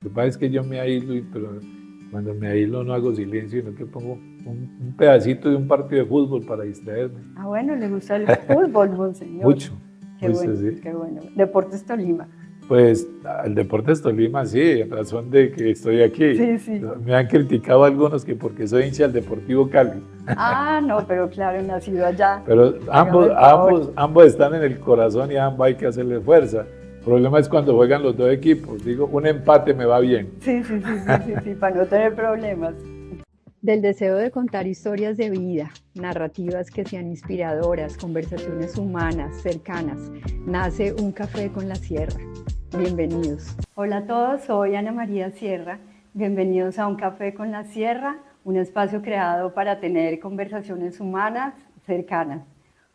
Lo que pasa es que yo me aíslo, pero cuando me aíslo no hago silencio, sino que pongo un pedacito de un partido de fútbol para distraerme. Ah, bueno, le gusta el fútbol, monseñor. Mucho. Qué Mucho, bueno, sí. qué bueno. Deportes Tolima. Pues el Deportes Tolima, sí, en razón de que estoy aquí. Sí, sí. Me han criticado algunos que porque soy hincha del Deportivo Cali. Ah, no, pero claro, nacido allá. Pero Hágame el favor. ambos están en el corazón y ambos hay que hacerle fuerza. El problema es cuando juegan los dos equipos. Digo, un empate me va bien. Sí, sí, sí, sí, sí, sí, para no tener problemas. Del deseo de contar historias de vida, narrativas que sean inspiradoras, conversaciones humanas, cercanas, nace Un Café con la Sierra. Bienvenidos. Hola a todos, soy Ana María Sierra. Bienvenidos a Un Café con la Sierra, un espacio creado para tener conversaciones humanas cercanas.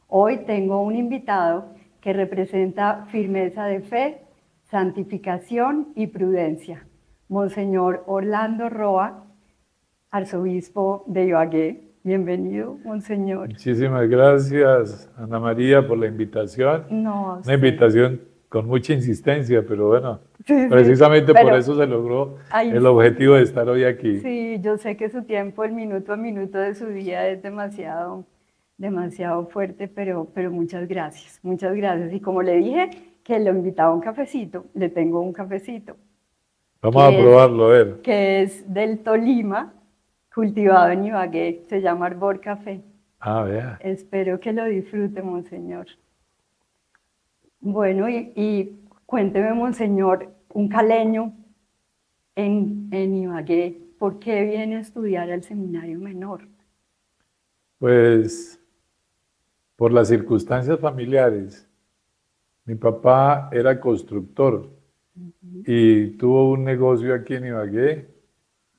Hoy tengo un invitado que representa firmeza de fe, santificación y prudencia. Monseñor Orlando Roa, arzobispo de Ibagué. Bienvenido, monseñor. Muchísimas gracias, Ana María, por la invitación. No, Una invitación con mucha insistencia, pero bueno, sí, precisamente pero, por eso se logró el sí, objetivo de estar hoy aquí. Sí, yo sé que su tiempo, el minuto a minuto de su día es demasiado fuerte, pero muchas gracias, muchas gracias. Y como le dije que lo invitaba a un cafecito, le tengo un cafecito. Vamos a probarlo, a ver. Que es del Tolima, cultivado en Ibagué, se llama Arbor Café. Ah, vea. Espero que lo disfrute, monseñor. Bueno, y cuénteme, monseñor, un caleño en Ibagué, ¿por qué viene a estudiar al seminario menor? Pues por las circunstancias familiares. Mi papá era constructor y tuvo un negocio aquí en Ibagué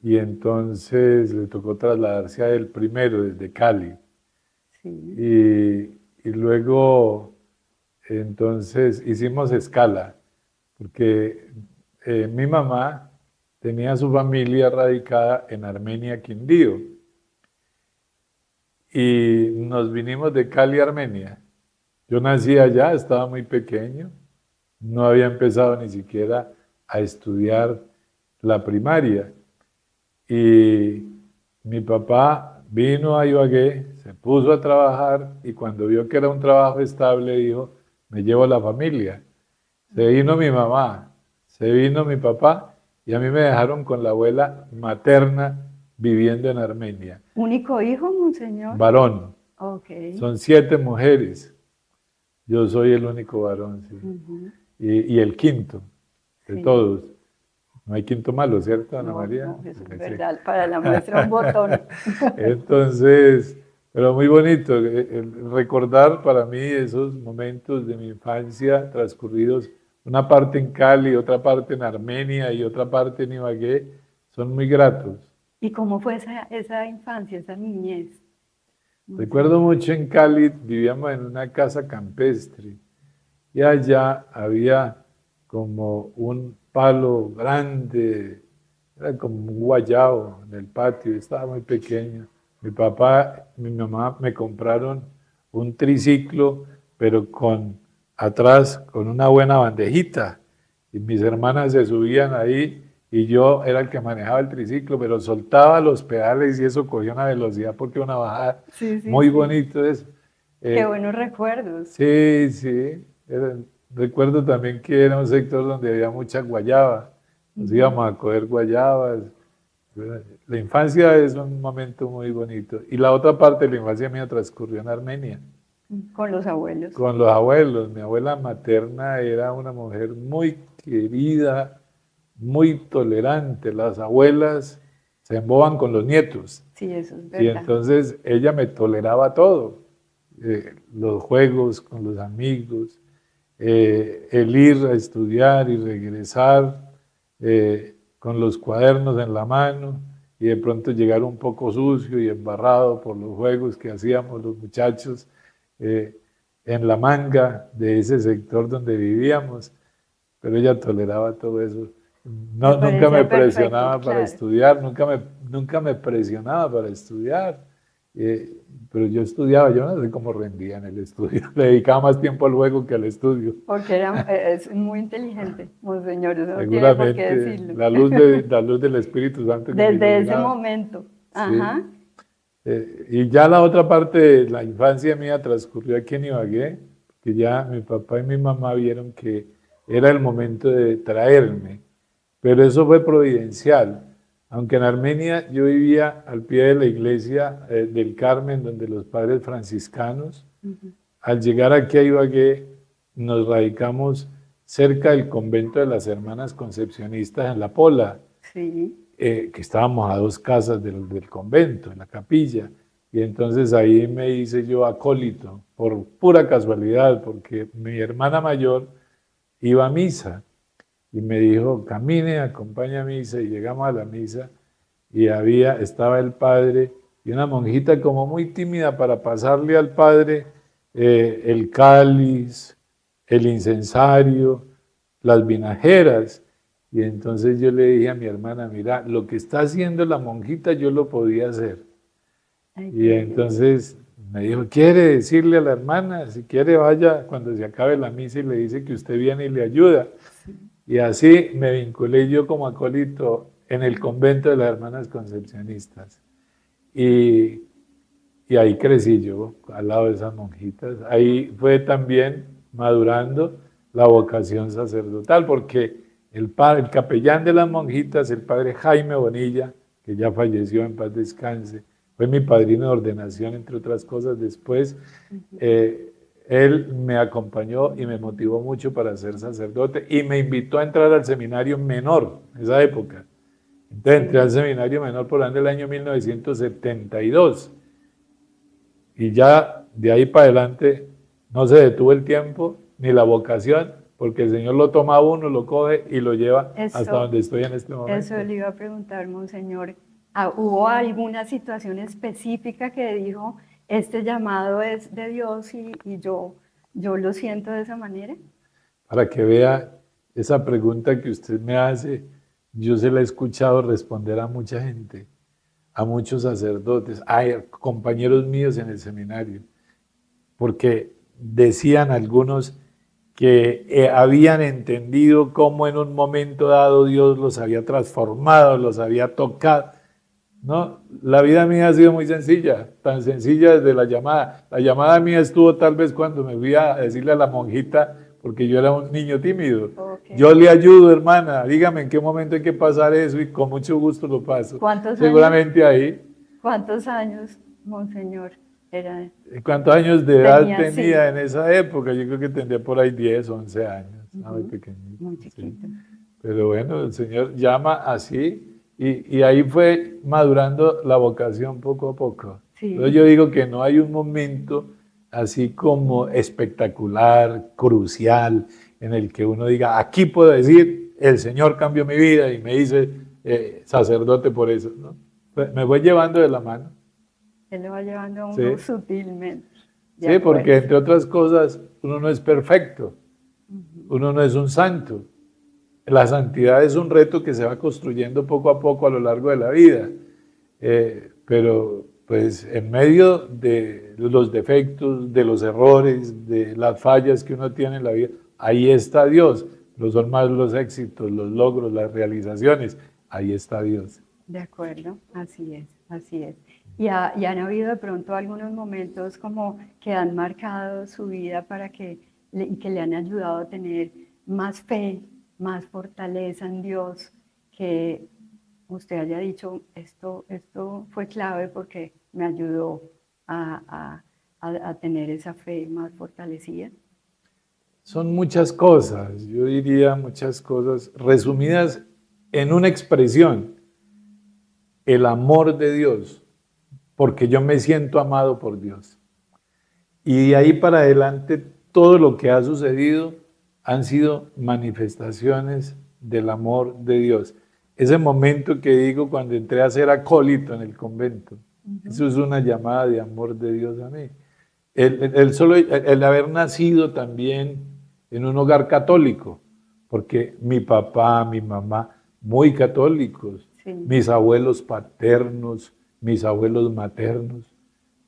y entonces le tocó trasladarse a él primero desde Cali. Sí. Y luego entonces hicimos escala porque mi mamá tenía su familia radicada en Armenia, Quindío. Y nos vinimos de Cali, Armenia. Yo nací allá, estaba muy pequeño, no había empezado ni siquiera a estudiar la primaria. Y mi papá vino a Ibagué, se puso a trabajar y cuando vio que era un trabajo estable dijo, me llevo la familia. Se vino mi mamá, se vino mi papá y a mí me dejaron con la abuela materna viviendo en Armenia. ¿Único hijo, monseñor? Varón. Okay. Son 7 mujeres. Yo soy el único varón, sí. Y el quinto de todos. No hay quinto malo, ¿cierto, Ana María? No, eso es verdad. Para la muestra un botón. Entonces, pero muy bonito. Recordar para mí esos momentos de mi infancia transcurridos, una parte en Cali, otra parte en Armenia y otra parte en Ibagué, son muy gratos. ¿Y cómo fue esa infancia, esa niñez? Recuerdo mucho en Cali, vivíamos en una casa campestre y allá había como un palo grande, era como un guayabo en el patio, estaba muy pequeño. Mi papá, mi mamá me compraron un triciclo, pero atrás con una buena bandejita y mis hermanas se subían ahí y yo era el que manejaba el triciclo, pero soltaba los pedales y eso cogía una velocidad porque una bajada. Muy bonito eso. Qué buenos recuerdos. Sí, sí. Recuerdo también que era un sector donde había mucha guayaba. Nos íbamos a coger guayabas. La infancia es un momento muy bonito. Y la otra parte de la infancia mía transcurrió en Armenia. Con los abuelos. Con los abuelos. Mi abuela materna era una mujer muy querida, muy tolerante. Las abuelas se emboban con los nietos. Sí, eso es verdad. Y entonces ella me toleraba todo. Los juegos con los amigos, el ir a estudiar y regresar con los cuadernos en la mano y de pronto llegar un poco sucio y embarrado por los juegos que hacíamos los muchachos en la manga de ese sector donde vivíamos, pero ella toleraba todo eso. Nunca me presionaba para estudiar, nunca me presionaba para estudiar. Pero yo estudiaba, yo no sé cómo rendía en el estudio, le dedicaba más tiempo al juego que al estudio. Porque es muy inteligente, monseñor, eso no tiene por qué Seguramente decirlo. la luz del Espíritu Santo que me Desde ese iluminaba. momento. Sí. Ajá. Y ya la otra parte de la infancia mía transcurrió aquí en Ibagué, que ya mi papá y mi mamá vieron que era el momento de traerme, pero eso fue providencial. Aunque en Armenia yo vivía al pie de la iglesia del Carmen, donde los padres franciscanos, al llegar aquí a Ibagué nos radicamos cerca del convento de las hermanas concepcionistas en La Pola, Sí. que estábamos a 2 casas del convento, en la capilla. Y entonces ahí me hice yo acólito, por pura casualidad, porque mi hermana mayor iba a misa y me dijo, camine, acompaña a misa, y llegamos a la misa y estaba el padre y una monjita como muy tímida para pasarle al padre el cáliz, el incensario, las vinajeras. Y entonces yo le dije a mi hermana, mira, lo que está haciendo la monjita yo lo podía hacer. Ay, Y entonces me dijo, ¿quiere decirle a la hermana? Si quiere vaya cuando se acabe la misa y le dice que usted viene y le ayuda. Y así me vinculé yo como acólito en el convento de las hermanas concepcionistas. Y, y ahí crecí yo, al lado de esas monjitas. Ahí fue también madurando la vocación sacerdotal, porque el capellán de las monjitas, el padre Jaime Bonilla, que ya falleció, en paz descanse, fue mi padrino de ordenación, entre otras cosas. Después, él me acompañó y me motivó mucho para ser sacerdote y me invitó a entrar al seminario menor en esa época. Entonces entré al seminario menor por ahí del año 1972. Y ya de ahí para adelante no se detuvo el tiempo ni la vocación, porque el Señor lo toma a uno, lo coge y lo lleva hasta donde estoy en este momento. Eso le iba a preguntar, monseñor. ¿Hubo alguna situación específica que dijo, este llamado es de Dios y yo lo siento de esa manera? Para que vea esa pregunta que usted me hace, yo se la he escuchado responder a mucha gente, a muchos sacerdotes, a compañeros míos en el seminario, porque decían algunos que habían entendido cómo en un momento dado Dios los había transformado, los había tocado. No, la vida mía ha sido muy sencilla, tan sencilla desde la llamada. La llamada mía estuvo tal vez cuando me fui a decirle a la monjita, porque yo era un niño tímido. Okay. Yo le ayudo, hermana, dígame en qué momento hay que pasar eso y con mucho gusto lo paso. ¿Cuántos Seguramente años? Ahí. ¿Cuántos años, monseñor, era? ¿Cuántos años de edad tenía en esa época? Yo creo que tendría por ahí 10, 11 años, muy pequeñito. Muy chiquito. Sí. Pero bueno, el Señor llama así. Y ahí fue madurando la vocación poco a poco. Sí. Entonces yo digo que no hay un momento así como espectacular, crucial, en el que uno diga, aquí puedo decir, el Señor cambió mi vida y me hice sacerdote por eso, ¿no? Me voy llevando de la mano. Él lo va llevando a uno sutilmente. Sí, porque entre otras cosas, uno no es perfecto, uno no es un santo. La santidad es un reto que se va construyendo poco a poco a lo largo de la vida, pero pues en medio de los defectos, de los errores, de las fallas que uno tiene en la vida, ahí está Dios. No son más los éxitos, los logros, las realizaciones, ahí está Dios. De acuerdo, así es, así es. ¿Y han habido de pronto algunos momentos como que han marcado su vida y que le han ayudado a tener más fe, más fortaleza en Dios, que usted haya dicho, esto fue clave porque me ayudó a tener esa fe más fortalecida? Son muchas cosas, yo diría muchas cosas, resumidas en una expresión: el amor de Dios, porque yo me siento amado por Dios. Y de ahí para adelante, todo lo que ha sucedido han sido manifestaciones del amor de Dios. Ese momento que digo cuando entré a ser acólito en el convento, eso es una llamada de amor de Dios a mí. El haber nacido también en un hogar católico, porque mi papá, mi mamá, muy católicos, mis abuelos paternos, mis abuelos maternos,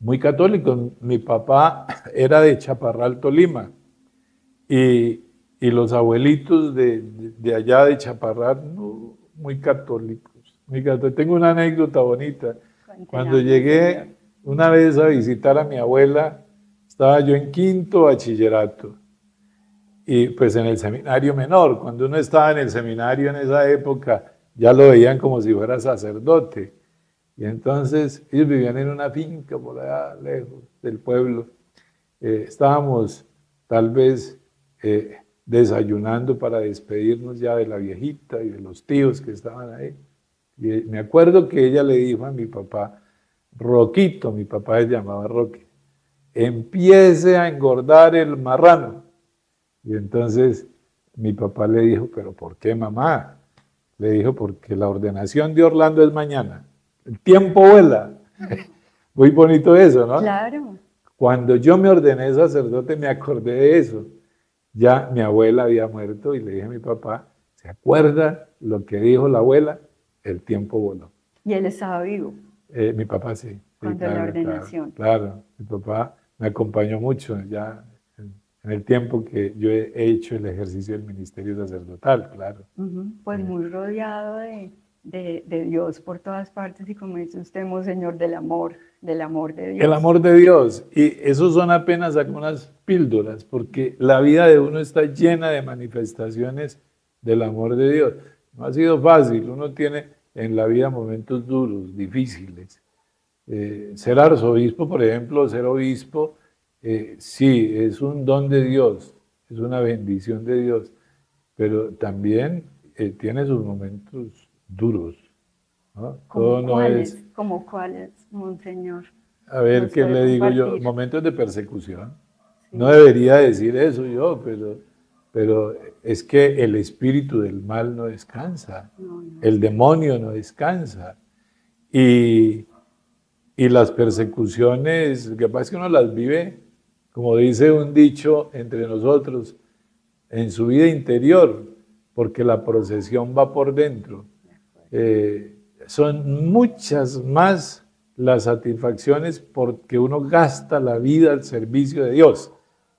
muy católicos. Mi papá era de Chaparral, Tolima, y los abuelitos de allá de Chaparral, no, muy católicos, muy católicos. Tengo una anécdota bonita. Cuando llegué una vez a visitar a mi abuela, estaba yo en quinto bachillerato, y pues en el seminario menor. Cuando uno estaba en el seminario en esa época, ya lo veían como si fuera sacerdote. Y entonces ellos vivían en una finca por allá lejos del pueblo. Estábamos tal vez desayunando para despedirnos ya de la viejita y de los tíos que estaban ahí. Y me acuerdo que ella le dijo a mi papá, Roquito, mi papá se llamaba Roque, empiece a engordar el marrano. Y entonces mi papá le dijo, ¿pero por qué, mamá? Le dijo, porque la ordenación de Orlando es mañana. El tiempo vuela. Muy bonito eso, ¿no? Claro. Cuando yo me ordené sacerdote me acordé de eso. Ya mi abuela había muerto y le dije a mi papá, ¿se acuerda lo que dijo la abuela? El tiempo voló. ¿Y él estaba vivo? Mi papá sí. Cuando claro, la ordenación. Claro, mi papá me acompañó mucho ya en el tiempo que yo he hecho el ejercicio del ministerio sacerdotal, claro. Pues muy rodeado de Dios por todas partes y como dice usted, Monseñor, del amor de Dios. El amor de Dios, y eso son apenas algunas píldoras, porque la vida de uno está llena de manifestaciones del amor de Dios. No ha sido fácil, uno tiene en la vida momentos duros, difíciles. Ser arzobispo, por ejemplo, ser obispo, sí, es un don de Dios, es una bendición de Dios, pero también tiene sus momentos duros, ¿no? ¿Cómo cuáles? ¿Cómo cuáles, Monseñor? A ver, ¿Nos ¿qué puede le digo yo? compartir? Momentos de persecución. Sí. No debería decir eso yo, pero es que el espíritu del mal no descansa, No. el demonio no descansa. Y las persecuciones, lo que pasa es que uno las vive, como dice un dicho entre nosotros, en su vida interior, porque la procesión va por dentro. Son muchas más las satisfacciones porque uno gasta la vida al servicio de Dios,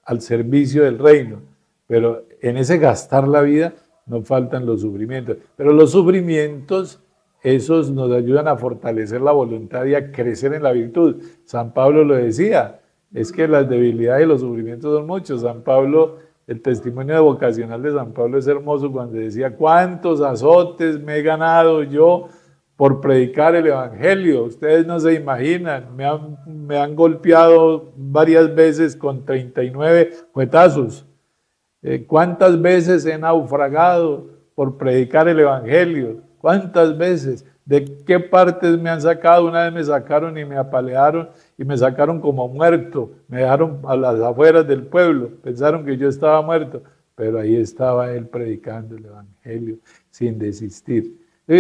al servicio del reino. Pero en ese gastar la vida no faltan los sufrimientos. Pero los sufrimientos, esos nos ayudan a fortalecer la voluntad y a crecer en la virtud. San Pablo lo decía, es que las debilidades y los sufrimientos son muchos. San Pablo, el testimonio vocacional de San Pablo es hermoso cuando decía, ¿cuántos azotes me he ganado yo por predicar el evangelio? Ustedes no se imaginan, me han golpeado varias veces con 39 fuetazos. ¿Cuántas veces he naufragado por predicar el evangelio? ¿Cuántas veces? ¿De qué partes me han sacado? Una vez me sacaron y me apalearon y me sacaron como muerto. Me dejaron a las afueras del pueblo. Pensaron que yo estaba muerto, pero ahí estaba él predicando el evangelio sin desistir.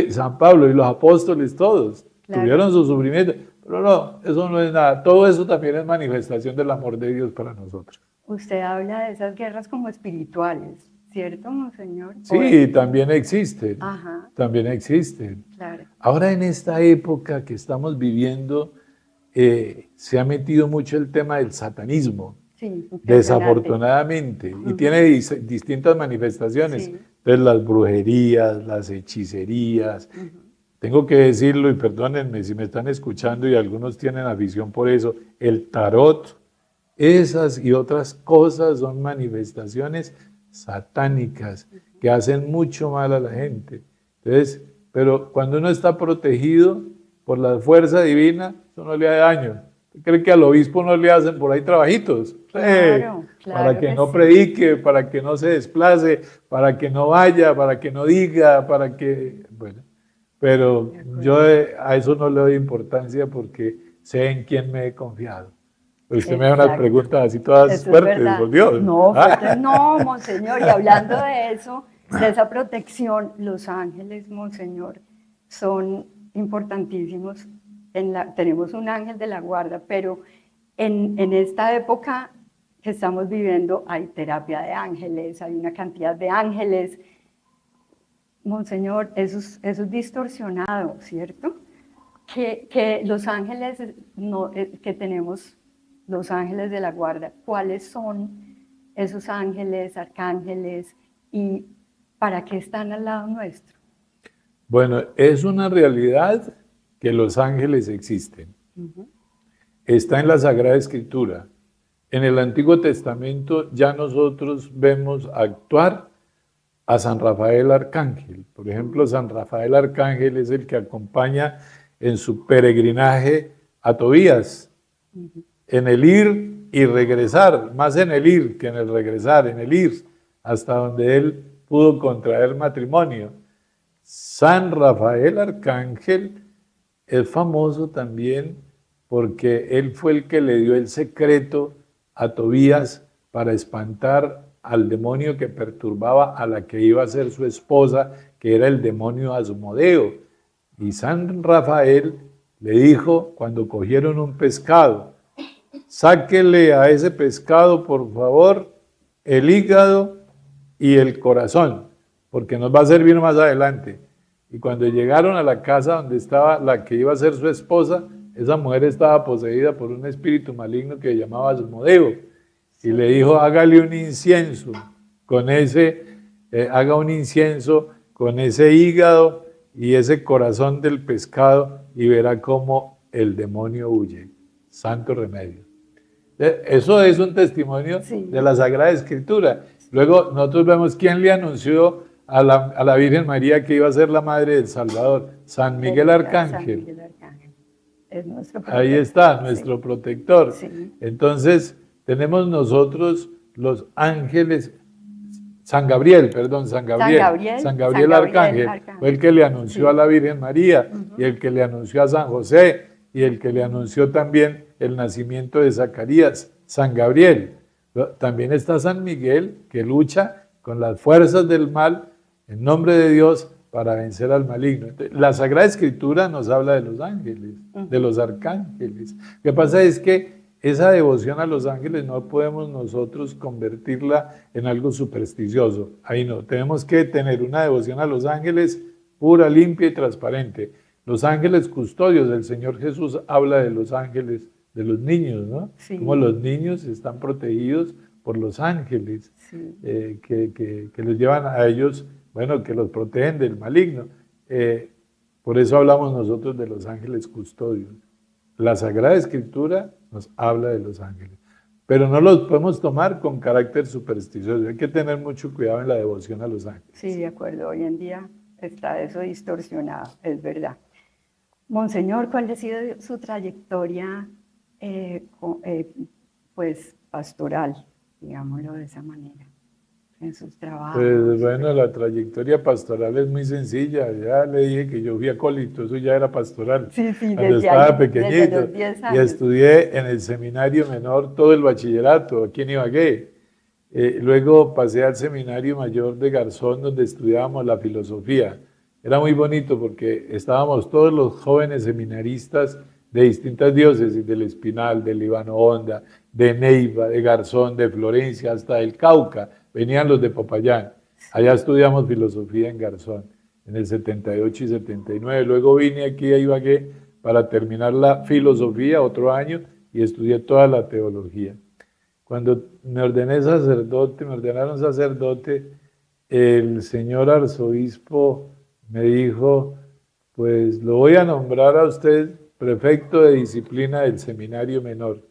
San Pablo y los apóstoles todos tuvieron su sufrimiento, pero no, eso no es nada. Todo eso también es manifestación del amor de Dios para nosotros. Usted habla de esas guerras como espirituales, ¿cierto, Monseñor? Sí, también existen. Ajá. También existen. Claro. Ahora en esta época que estamos viviendo, se ha metido mucho el tema del satanismo. Sí, desafortunadamente, y tiene distintas manifestaciones. Sí. Entonces, las brujerías, las hechicerías. Tengo que decirlo, y perdónenme si me están escuchando y algunos tienen afición por eso, el tarot, esas y otras cosas son manifestaciones satánicas que hacen mucho mal a la gente. Entonces, pero cuando uno está protegido por la fuerza divina, eso no le hace daño. ¿Cree que al obispo no le hacen por ahí trabajitos? Claro, para que no sí. predique, para que no se desplace, para que no vaya, para que no diga, para que... Bueno, pero yo a eso no le doy importancia porque sé en quién me he confiado. Usted me da unas preguntas así todas fuertes, por Dios. No, fuertes no, Monseñor. Y hablando de eso, de esa protección, los ángeles, Monseñor, son importantísimos. Tenemos un ángel de la guarda, pero en esta época que estamos viviendo hay terapia de ángeles, hay una cantidad de ángeles. Monseñor, eso es distorsionado, ¿cierto? que los ángeles que tenemos, los ángeles de la guarda, ¿cuáles son esos ángeles, arcángeles y para qué están al lado nuestro? Bueno, es una realidad que los ángeles existen. Está en la Sagrada Escritura. En el Antiguo Testamento ya nosotros vemos actuar a San Rafael Arcángel. Por ejemplo, San Rafael Arcángel es el que acompaña en su peregrinaje a Tobías, en el ir y regresar, más en el ir que en el regresar, en el ir, hasta donde él pudo contraer matrimonio. San Rafael Arcángel es famoso también porque él fue el que le dio el secreto a Tobías para espantar al demonio que perturbaba a la que iba a ser su esposa, que era el demonio Asmodeo. Y San Rafael le dijo, cuando cogieron un pescado, sáquele a ese pescado, por favor, el hígado y el corazón, porque nos va a servir más adelante. Y cuando llegaron a la casa donde estaba la que iba a ser su esposa, esa mujer estaba poseída por un espíritu maligno que llamaba Asmodeo. Y le dijo, hágale un incienso con haga un incienso con ese hígado y ese corazón del pescado y verá cómo el demonio huye. Santo remedio. Eso es un testimonio de la Sagrada Escritura. Luego nosotros vemos quién le anunció a la Virgen María que iba a ser la madre del Salvador. San Miguel Arcángel. San Miguel Arcángel. Es nuestro protector. Ahí está, nuestro protector. Sí. Entonces, tenemos nosotros los ángeles, San Gabriel Arcángel, fue el que le anunció a la Virgen María, y el que le anunció a San José, y el que le anunció también el nacimiento de Zacarías, San Gabriel. También está San Miguel, que lucha con las fuerzas del mal en nombre de Dios para vencer al maligno. Entonces, la Sagrada Escritura nos habla de los ángeles, de los arcángeles. Lo que pasa es que esa devoción a los ángeles no podemos nosotros convertirla en algo supersticioso. Ahí no, tenemos que tener una devoción a los ángeles pura, limpia y transparente. Los ángeles custodios del Señor Jesús habla de los ángeles, de los niños, ¿no? Sí. Como los niños están protegidos por los ángeles, sí. Que los llevan a ellos, bueno, que los protegen del maligno. Por eso hablamos nosotros de los ángeles custodios. La Sagrada Escritura nos habla de los ángeles, pero no los podemos tomar con carácter supersticioso. Hay que tener mucho cuidado en la devoción a los ángeles. Sí, de acuerdo. Hoy en día está eso distorsionado, es verdad. Monseñor, ¿cuál ha sido su trayectoria pues pastoral, digámoslo de esa manera, en sus trabajos? Pues bueno, la trayectoria pastoral es muy sencilla. Ya le dije que yo fui acólito, eso ya era pastoral. Sí, cuando estaba pequeñito. Y estudié en el seminario menor todo el bachillerato, aquí en Ibagué. Luego pasé al seminario mayor de Garzón, donde estudiábamos la filosofía. Era muy bonito porque estábamos todos los jóvenes seminaristas de distintas diócesis, del Espinal, del Líbano Honda, de Neiva, de Garzón, de Florencia, hasta el Cauca. Venían los de Popayán. Allá estudiamos filosofía en Garzón, en el 78 y 79. Luego vine aquí a Ibagué para terminar la filosofía otro año y estudié toda la teología. Cuando me ordenaron sacerdote, el señor arzobispo me dijo, pues lo voy a nombrar a usted prefecto de disciplina del seminario menor.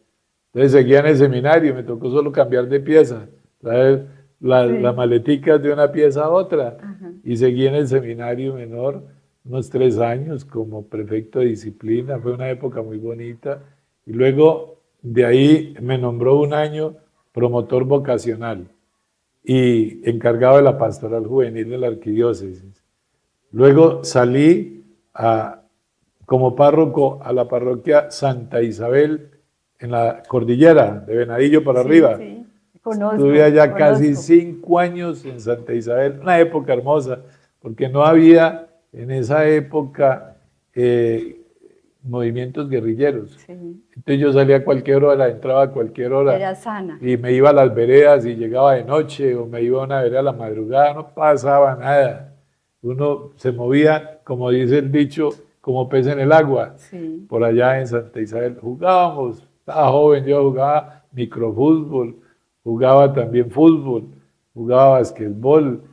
Entonces seguía en el seminario, me tocó solo cambiar de pieza, traer la maletica de una pieza a otra. Ajá. Y seguí en el seminario menor unos 3 años como prefecto de disciplina. Fue una época muy bonita. Y luego de ahí me nombró un año promotor vocacional y encargado de la pastoral juvenil de la arquidiócesis. Luego salí como párroco a la parroquia Santa Isabel en la cordillera, de Venadillo para arriba. Sí. Estuve allá casi 5 años en Santa Isabel, una época hermosa, porque no había en esa época movimientos guerrilleros. Sí. Entonces yo salía a cualquier hora, entraba a cualquier hora. Era sana. Y me iba a las veredas y llegaba de noche, o me iba a una vereda a la madrugada, no pasaba nada. Uno se movía, como dice el dicho, como pez en el agua. Sí. Por allá en Santa Isabel jugábamos, estaba joven, yo jugaba microfútbol, jugaba también fútbol, jugaba basquetbol.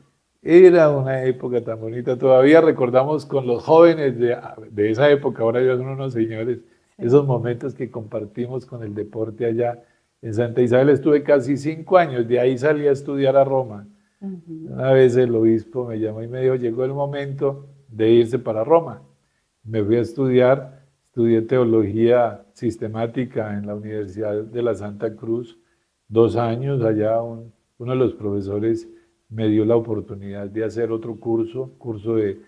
Era una época tan bonita. Todavía recordamos con los jóvenes de esa época, ahora ya son unos señores, esos momentos que compartimos con el deporte allá. En Santa Isabel estuve casi 5 años, de ahí salí a estudiar a Roma. Una vez el obispo me llamó y me dijo, llegó el momento de irse para Roma. Me fui a estudiar, estudié teología sistemática en la Universidad de la Santa Cruz, 2 años. Allá uno de los profesores me dio la oportunidad de hacer otro curso de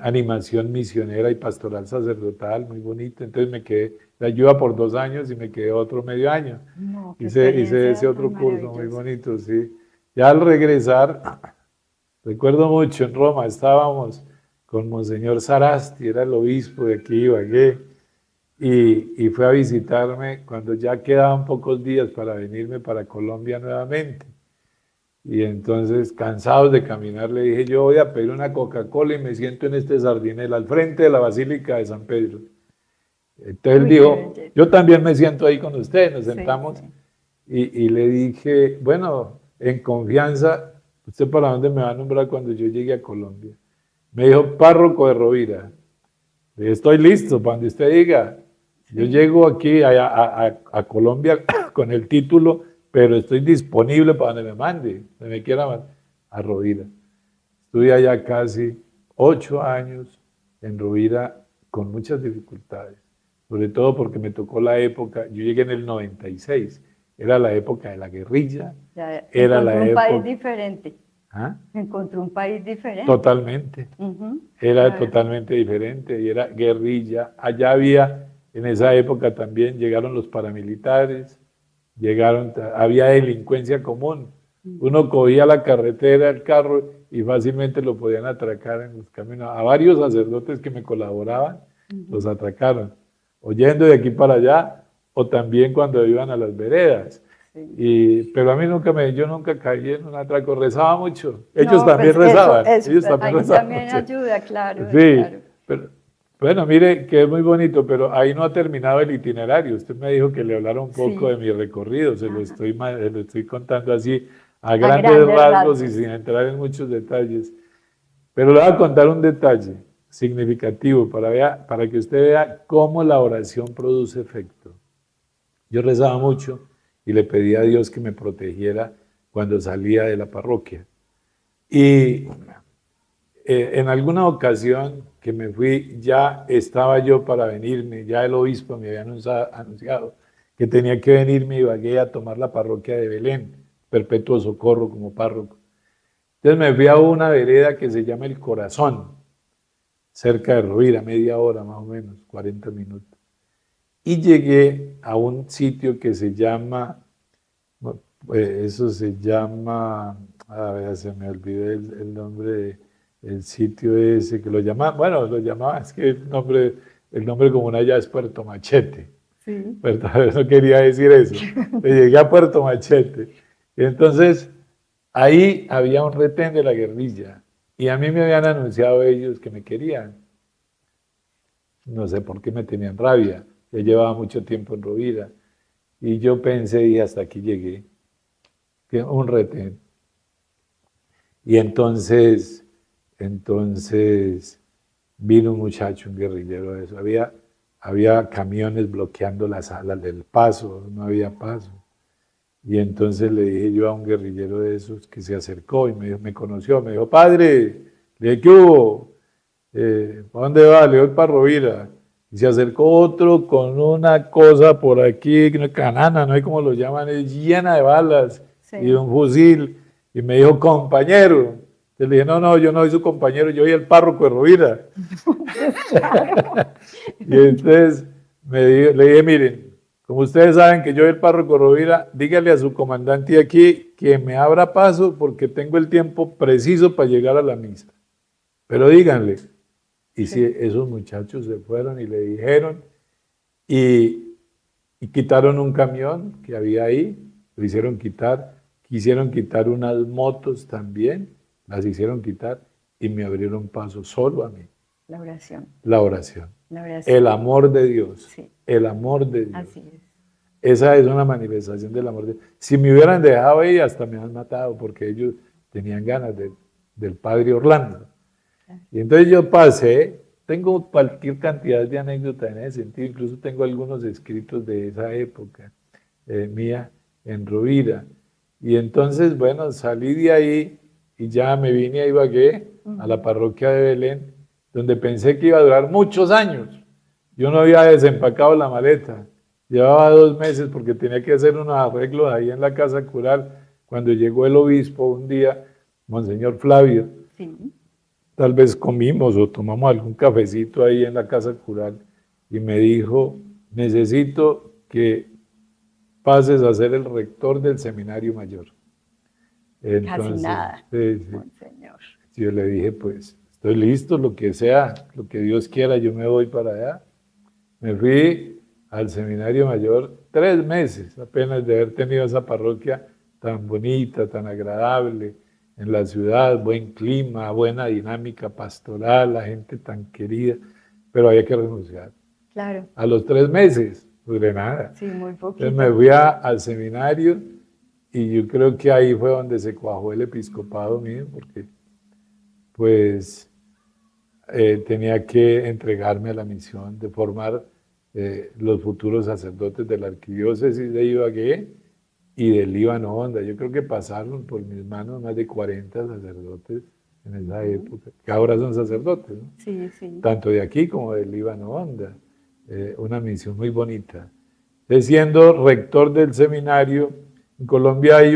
animación misionera y pastoral sacerdotal, muy bonito. Entonces me quedé, la ayuda por 2 años y me quedé otro medio año. No, Hice ese otro curso muy bonito, sí. Ya al regresar, recuerdo mucho, en Roma estábamos con Monseñor Sarasti, era el obispo de aquí, Ibagué, y fue a visitarme cuando ya quedaban pocos días para venirme para Colombia nuevamente. Y entonces, cansados de caminar, le dije, yo voy a pedir una Coca-Cola y me siento en este sardinel al frente de la Basílica de San Pedro. Entonces él dijo, yo también me siento ahí con usted, nos sentamos. Sí. Y le dije, bueno, en confianza, ¿usted para dónde me va a nombrar cuando yo llegue a Colombia? Me dijo, párroco de Rovira. Le dije, estoy listo para donde usted diga. Yo llego aquí a Colombia con el título, pero estoy disponible para donde me mande, donde me quiera mandar, a Rovira. Estuve allá casi 8 años en Rovira con muchas dificultades, sobre todo porque me tocó la época, yo llegué en el 96, era la época de la guerrilla. Ya, era un país diferente. ¿Ah? Encontró un país diferente. Totalmente. Era totalmente diferente y era guerrilla. Allá había, en esa época también llegaron los paramilitares, había delincuencia común. Uno cogía la carretera, el carro y fácilmente lo podían atracar en los caminos. A varios sacerdotes que me colaboraban, los atracaron, o yendo de aquí para allá, o también cuando iban a las veredas. Pero a mí yo nunca caí en un atraco, rezaba mucho. Ellos también rezaban. Ellos también ayuda, claro. Sí, claro. Pero, bueno, mire que es muy bonito, pero ahí no ha terminado el itinerario. Usted me dijo que le hablara un poco de mi recorrido, se lo estoy contando así a grandes rasgos y sin entrar en muchos detalles. Pero le voy a contar un detalle significativo para que usted vea cómo la oración produce efecto. Yo rezaba mucho y le pedí a Dios que me protegiera cuando salía de la parroquia. Y en alguna ocasión que me fui, ya estaba yo para venirme, ya el obispo me había anunciado que tenía que venirme y Ibagué a tomar la parroquia de Belén, Perpetuo Socorro como párroco. Entonces me fui a una vereda que se llama El Corazón, cerca de Rovira, media hora más o menos, 40 minutos. Y llegué a un sitio que se llama, a ver, se me olvidó el nombre del sitio ese, que lo llamaban, es que el nombre común allá es Puerto Machete. Sí. Pero no quería decir eso. Llegué a Puerto Machete. Y entonces, ahí había un retén de la guerrilla. Y a mí me habían anunciado ellos que me querían. No sé por qué me tenían rabia. Ya llevaba mucho tiempo en Rovira. Y yo pensé, y hasta aquí llegué, que un retén. Y entonces vino un muchacho, un guerrillero de eso. Había camiones bloqueando las alas del paso, no había paso. Y entonces le dije yo a un guerrillero de esos que se acercó y me conoció, me dijo, padre, le dije, ¿qué hubo? ¿Para dónde va? Le voy para Rovira. Y se acercó otro con una cosa por aquí, una canana, no hay cómo lo llaman, es llena de balas, sí, y un fusil. Y me dijo, compañero. Entonces le dije, no, yo no soy su compañero, yo soy el párroco de Rovira. Y entonces le dije, miren, como ustedes saben que yo soy el párroco de Rovira, dígale a su comandante aquí que me abra paso porque tengo el tiempo preciso para llegar a la misa. Pero díganle. Y sí, esos muchachos se fueron y le dijeron, y quitaron un camión que había ahí, lo hicieron quitar, quisieron quitar unas motos también, las hicieron quitar y me abrieron paso solo a mí. La oración. La oración. La oración. El amor de Dios. Sí. El amor de Dios. Así es. Esa es una manifestación del amor de Dios. Si me hubieran dejado ahí, hasta me han matado, porque ellos tenían ganas del padre Orlando. Y entonces yo pasé, tengo cualquier cantidad de anécdotas en ese sentido, incluso tengo algunos escritos de esa época mía en Rovira. Y entonces, bueno, salí de ahí y ya me vine a Ibagué, a la parroquia de Belén, donde pensé que iba a durar muchos años. Yo no había desempacado la maleta, llevaba 2 meses porque tenía que hacer unos arreglos ahí en la casa cural. Cuando llegó el obispo un día, Monseñor Flavio, Sí. tal vez comimos o tomamos algún cafecito ahí en la casa cural y me dijo, necesito que pases a ser el rector del seminario mayor. Entonces, Casi nada, sí. Monseñor. Yo le dije, pues estoy listo, lo que sea, lo que Dios quiera, yo me voy para allá. Me fui al seminario mayor 3 meses apenas de haber tenido esa parroquia tan bonita, tan agradable en la ciudad, buen clima, buena dinámica pastoral, la gente tan querida, pero había que renunciar. Claro. A los 3 meses, pues de nada. Sí, muy poquito. Entonces me fui al seminario y yo creo que ahí fue donde se cuajó el episcopado mío, porque pues tenía que entregarme a la misión de formar los futuros sacerdotes de la arquidiócesis de Ibagué y del Líbano Honda. Yo creo que pasaron por mis manos más de 40 sacerdotes en esa época, que ahora son sacerdotes, ¿no? Sí, sí. Tanto de aquí como del Líbano Honda. Una misión muy bonita. Siendo rector del seminario, en Colombia hay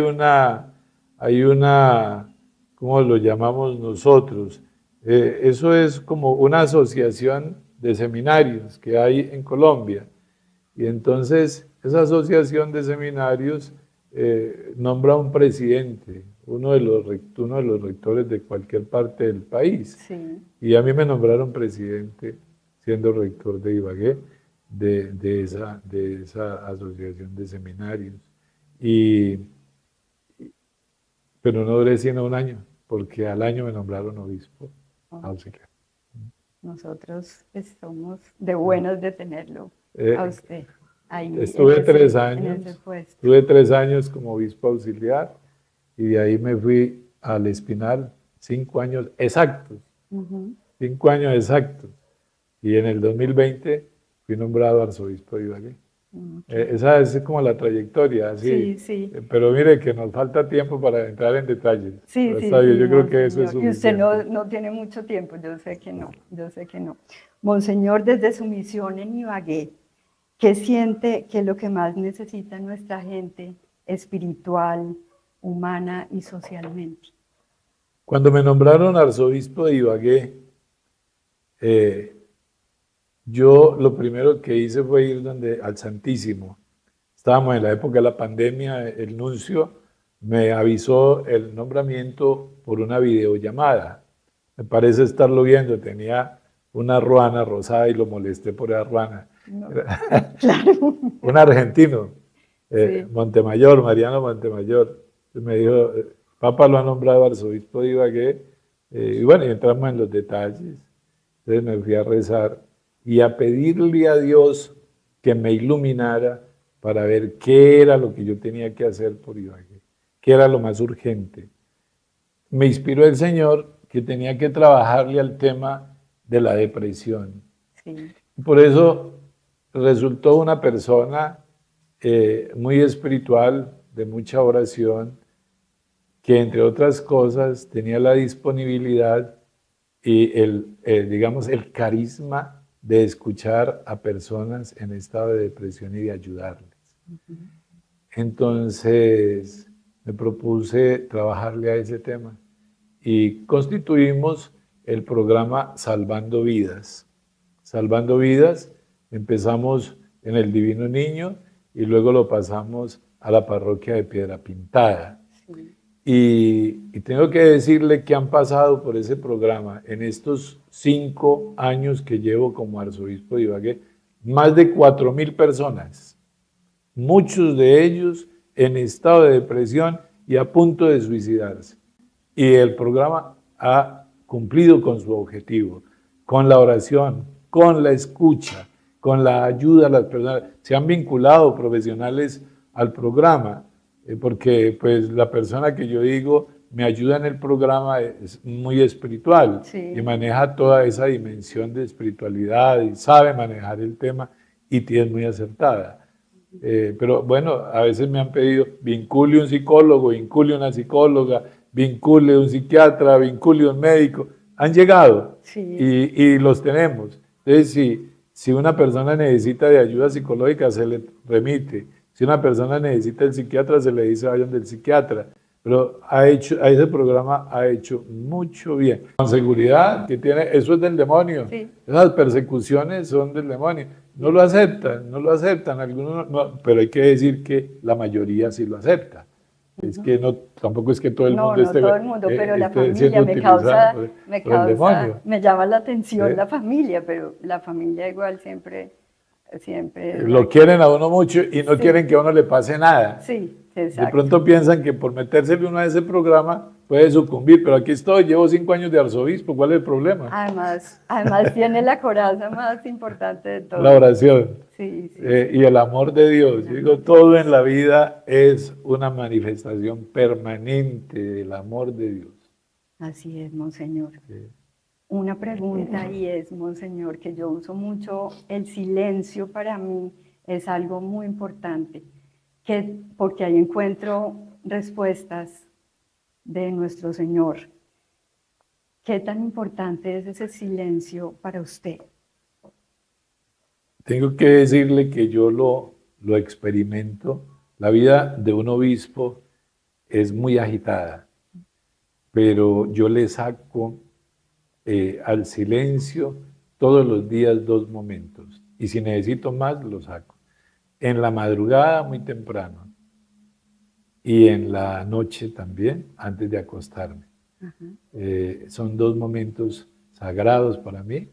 una, ¿cómo lo llamamos nosotros? Eso es como una asociación de seminarios que hay en Colombia. Y entonces esa asociación de seminarios nombra un presidente, uno de los rectores de cualquier parte del país. Sí. Y a mí me nombraron presidente, siendo rector de Ibagué, de esa asociación de seminarios. Pero no duré sino un año, porque al año me nombraron obispo auxiliar. Nosotros somos de buenos de tenerlo a usted ahí. Estuve 3 en años, ese puesto. estuve 3 años como obispo auxiliar y de ahí me fui al Espinal 5 años exactos. 5 años exactos. Y en el 2020 fui nombrado arzobispo de Ibagué. Esa es como la trayectoria, así. Sí, sí. Pero mire que nos falta tiempo para entrar en detalles. Sí, Pero sí, está bien, sí, yo creo que eso es Monseñor. Y suficiente. usted no tiene mucho tiempo, yo sé que no, yo sé que no. Monseñor, desde su misión en Ibagué, ¿qué siente que es lo que más necesita nuestra gente espiritual, humana y socialmente? Cuando me nombraron arzobispo de Ibagué, yo lo primero que hice fue ir al Santísimo. Estábamos en la época de la pandemia, el nuncio me avisó el nombramiento por una videollamada. Me parece estarlo viendo, tenía una ruana rosada y lo molesté por esa ruana. No. Claro. Un argentino, Sí. Montemayor, Mariano Montemayor. Me dijo, Papa lo ha nombrado arzobispo de Ibagué. Y bueno, y entramos en los detalles. Entonces me fui a rezar y a pedirle a Dios que me iluminara para ver qué era lo que yo tenía que hacer por Ibagué, qué era lo más urgente. Me inspiró el Señor que tenía que trabajarle al tema de la depresión. Sí. Por eso resultó una persona muy espiritual, de mucha oración, que entre otras cosas tenía la disponibilidad y digamos, el carisma de escuchar a personas en estado de depresión y de ayudarles. Entonces me propuse trabajarle a ese tema y constituimos el programa Salvando Vidas. Salvando Vidas, empezamos en el Divino Niño y luego lo pasamos a la parroquia de Piedra Pintada. Sí. Y tengo que decirle que han pasado por ese programa en estos 5 años que llevo como arzobispo de Ibagué, más de 4.000 personas, muchos de ellos en estado de depresión y a punto de suicidarse. Y el programa ha cumplido con su objetivo. con la oración, con la escucha, con la ayuda a las personas. Se han vinculado profesionales al programa, porque pues la persona que yo digo me ayuda en el programa es muy espiritual Sí. y maneja toda esa dimensión de espiritualidad y sabe manejar el tema y es muy acertada. Pero bueno, a veces me han pedido vincule un psicólogo, vincule una psicóloga, vincule un psiquiatra, vincule un médico. Han llegado Sí. y los tenemos. Entonces, si una persona necesita de ayuda psicológica, se le remite. Si una persona necesita del psiquiatra, se le dice vayan del psiquiatra. Pero a ese programa ha hecho mucho bien. Con seguridad, que tiene, eso es del demonio. Sí. Esas persecuciones son del demonio. No lo aceptan, algunos no, pero hay que decir que la mayoría sí lo acepta. Es que no, tampoco es que todo el mundo no esté, todo el mundo, pero la esté siendo familia utilizado por el demonio. me llama la atención ¿Sí? la familia, pero la familia igual siempre lo quieren a uno mucho y no sí. quieren que a uno le pase nada. Sí, exacto. De pronto piensan que por metérsele uno a ese programa puede sucumbir, pero aquí estoy, llevo 5 años de arzobispo, ¿cuál es el problema? Además tiene la coraza más importante de todo. La oración. Sí, sí, y el amor de Dios. Yo digo, todo en la vida es una manifestación permanente del amor de Dios. Así es, Monseñor. Sí. Una pregunta y es, Monseñor, que yo uso mucho el silencio para mí, es algo muy importante, porque ahí encuentro respuestas de nuestro Señor. ¿Qué tan importante es ese silencio para usted? Tengo que decirle que yo lo experimento. La vida de un obispo es muy agitada, pero yo le saco al silencio todos los días 2 momentos. Y si necesito más, lo saco. En la madrugada muy temprano y en la noche también, antes de acostarme. Son 2 momentos sagrados para mí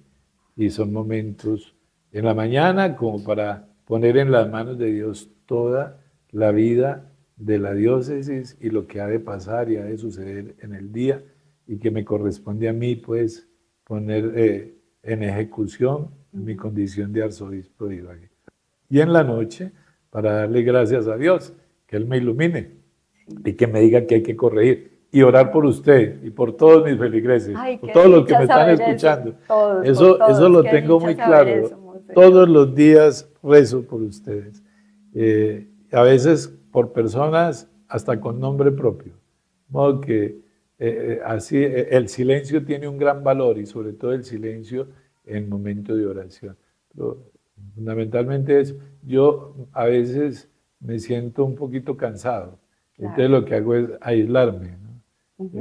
y son momentos en la mañana como para poner en las manos de Dios toda la vida de la diócesis y lo que ha de pasar y ha de suceder en el día y que me corresponde a mí pues poner en ejecución mi condición de arzobispo de Ibagué. Y en la noche para darle gracias a Dios, que Él me ilumine y que me diga que hay que corregir. Y orar por usted y por todos mis feligreses, por todos los que me están escuchando. Eso lo tengo muy claro. Todos los días rezo por ustedes. A veces por personas hasta con nombre propio. De modo que así el silencio tiene un gran valor y sobre todo el silencio en momento de oración. Pero, fundamentalmente eso. Yo a veces me siento un poquito cansado. Claro. Entonces lo que hago es aislarme, ¿no?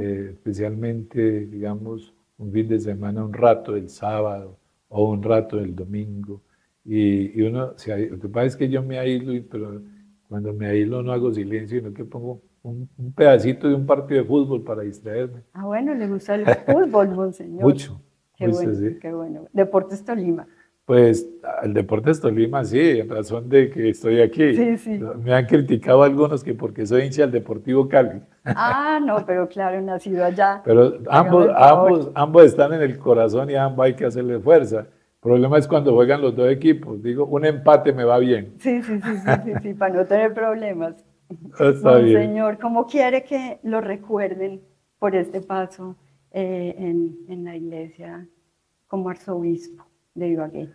Especialmente, digamos, un fin de semana, un rato del sábado o un rato del domingo. Y uno, lo que pasa es que yo me aíslo, pero cuando me aíslo no hago silencio, sino que pongo un pedacito de un partido de fútbol para distraerme. Ah, bueno, ¿le gusta el fútbol, Monseñor? Mucho. Qué bueno, sí. Qué bueno. Deportes Tolima. Pues el Deportes Tolima, sí, en razón de que estoy aquí. Sí, sí. Me han criticado algunos que porque soy hincha del Deportivo Cali. Ah, no, pero claro, nacido allá. Pero ambos están en el corazón y ambos hay que hacerle fuerza. El problema es cuando juegan los 2 equipos. Digo, un empate me va bien. Sí, para no tener problemas. Está bien. Señor, ¿cómo quiere que lo recuerden por este paso en la iglesia como arzobispo de Ibagué?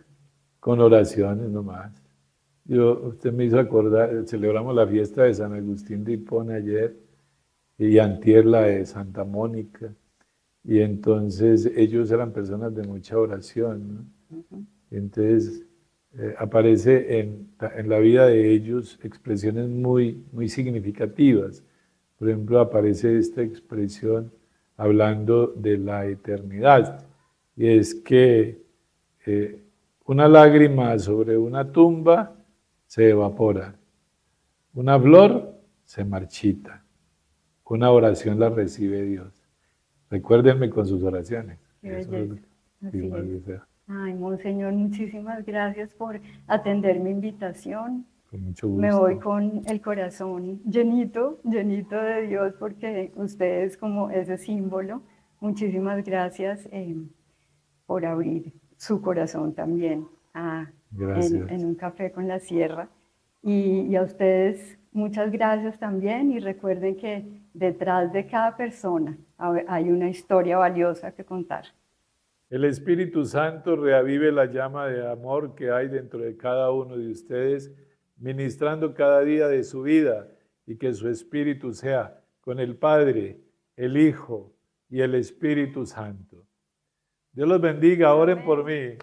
Con oraciones nomás. Usted me hizo acordar, celebramos la fiesta de San Agustín de Hipona ayer y antier la de Santa Mónica. Y entonces ellos eran personas de mucha oración, ¿no? Entonces aparece en la vida de ellos expresiones muy, muy significativas. Por ejemplo, aparece esta expresión hablando de la eternidad. Y es que una lágrima sobre una tumba se evapora, una flor se marchita, una oración la recibe Dios. Recuérdenme con sus oraciones. Ay, Monseñor, muchísimas gracias por atender mi invitación. Con mucho gusto. Me voy con el corazón llenito de Dios porque usted es como ese símbolo. Muchísimas gracias. por abrir su corazón también en un café con la sierra. Y a ustedes muchas gracias también, y recuerden que detrás de cada persona hay una historia valiosa que contar. El Espíritu Santo reavive la llama de amor que hay dentro de cada uno de ustedes, ministrando cada día de su vida, y que su Espíritu sea con el Padre, el Hijo y el Espíritu Santo. Dios los bendiga, oren por mí.